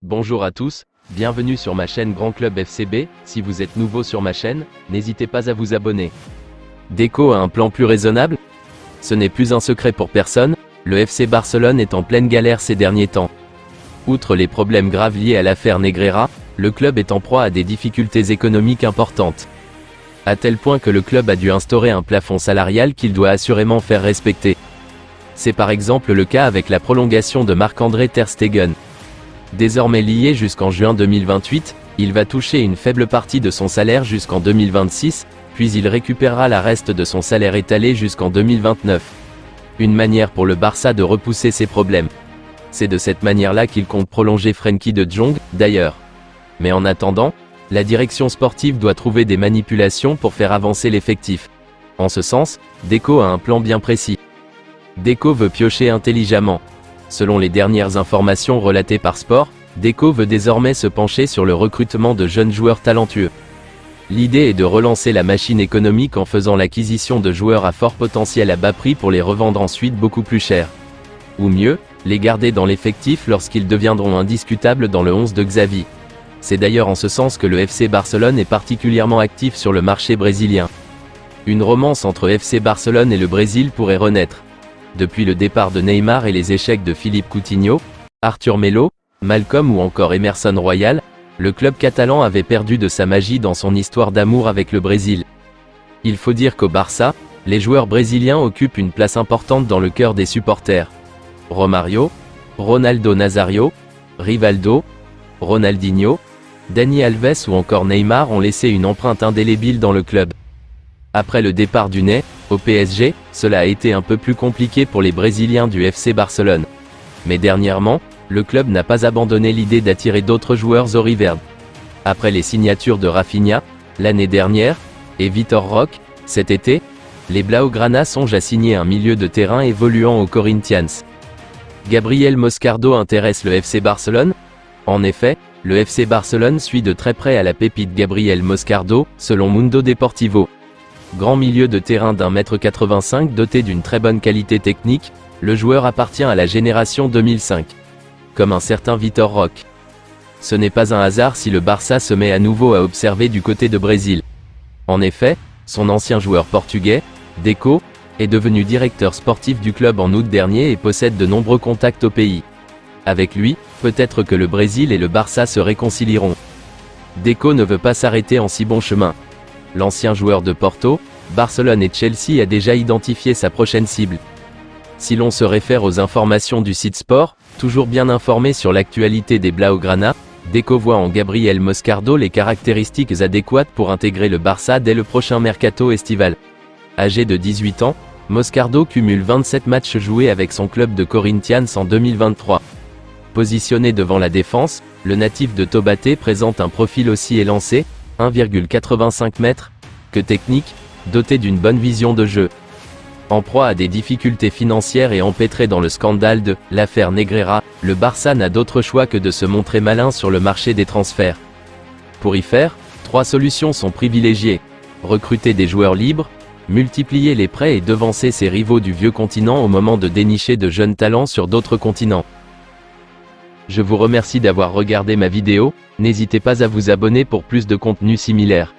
Bonjour à tous, bienvenue sur ma chaîne Grand Club FCB. Si vous êtes nouveau sur ma chaîne, n'hésitez pas à vous abonner. Deco a un plan plus raisonnable? Ce n'est plus un secret pour personne, le FC Barcelone est en pleine galère ces derniers temps. Outre les problèmes graves liés à l'affaire Negreira, le club est en proie à des difficultés économiques importantes. À tel point que le club a dû instaurer un plafond salarial qu'il doit assurément faire respecter. C'est par exemple le cas avec la prolongation de Marc-André Ter Stegen. Désormais lié jusqu'en juin 2028, il va toucher une faible partie de son salaire jusqu'en 2026, puis il récupérera la reste de son salaire étalé jusqu'en 2029. Une manière pour le Barça de repousser ses problèmes. C'est de cette manière-là qu'il compte prolonger Frenkie de Jong, d'ailleurs. Mais en attendant, la direction sportive doit trouver des manipulations pour faire avancer l'effectif. En ce sens, Deco a un plan bien précis. Deco veut piocher intelligemment. Selon les dernières informations relatées par Sport, Deco veut désormais se pencher sur le recrutement de jeunes joueurs talentueux. L'idée est de relancer la machine économique en faisant l'acquisition de joueurs à fort potentiel à bas prix pour les revendre ensuite beaucoup plus cher. Ou mieux, les garder dans l'effectif lorsqu'ils deviendront indiscutables dans le 11 de Xavi. C'est d'ailleurs en ce sens que le FC Barcelone est particulièrement actif sur le marché brésilien. Une romance entre FC Barcelone et le Brésil pourrait renaître. Depuis le départ de Neymar et les échecs de Philippe Coutinho, Arthur Melo, Malcom ou encore Emerson Royal, le club catalan avait perdu de sa magie dans son histoire d'amour avec le Brésil. Il faut dire qu'au Barça, les joueurs brésiliens occupent une place importante dans le cœur des supporters. Romario, Ronaldo Nazario, Rivaldo, Ronaldinho, Dani Alves ou encore Neymar ont laissé une empreinte indélébile dans le club. Après le départ du Ney, au PSG, cela a été un peu plus compliqué pour les Brésiliens du FC Barcelone. Mais dernièrement, le club n'a pas abandonné l'idée d'attirer d'autres joueurs auriverde. Après les signatures de Rafinha, l'année dernière, et Vitor Roque, cet été, les Blaugrana songent à signer un milieu de terrain évoluant au Corinthians. Gabriel Moscardo intéresse le FC Barcelone? En effet, le FC Barcelone suit de très près à la pépite Gabriel Moscardo, selon Mundo Deportivo. Grand milieu de terrain d'1,85 m doté d'une très bonne qualité technique, le joueur appartient à la génération 2005. Comme un certain Vitor Roque. Ce n'est pas un hasard si le Barça se met à nouveau à observer du côté de Brésil. En effet, son ancien joueur portugais, Deco, est devenu directeur sportif du club en août dernier et possède de nombreux contacts au pays. Avec lui, peut-être que le Brésil et le Barça se réconcilieront. Deco ne veut pas s'arrêter en si bon chemin. L'ancien joueur de Porto, Barcelone et Chelsea a déjà identifié sa prochaine cible. Si l'on se réfère aux informations du site Sport, toujours bien informé sur l'actualité des Blaugrana, Deco voit en Gabriel Moscardo les caractéristiques adéquates pour intégrer le Barça dès le prochain mercato estival. Âgé de 18 ans, Moscardo cumule 27 matchs joués avec son club de Corinthians en 2023. Positionné devant la défense, le natif de Taubaté présente un profil aussi élancé, 1,85 m, que technique, doté d'une bonne vision de jeu. En proie à des difficultés financières et empêtré dans le scandale de l'affaire Negreira, le Barça n'a d'autre choix que de se montrer malin sur le marché des transferts. Pour y faire, 3 solutions sont privilégiées. Recruter des joueurs libres, multiplier les prêts et devancer ses rivaux du vieux continent au moment de dénicher de jeunes talents sur d'autres continents. Je vous remercie d'avoir regardé ma vidéo, n'hésitez pas à vous abonner pour plus de contenu similaire.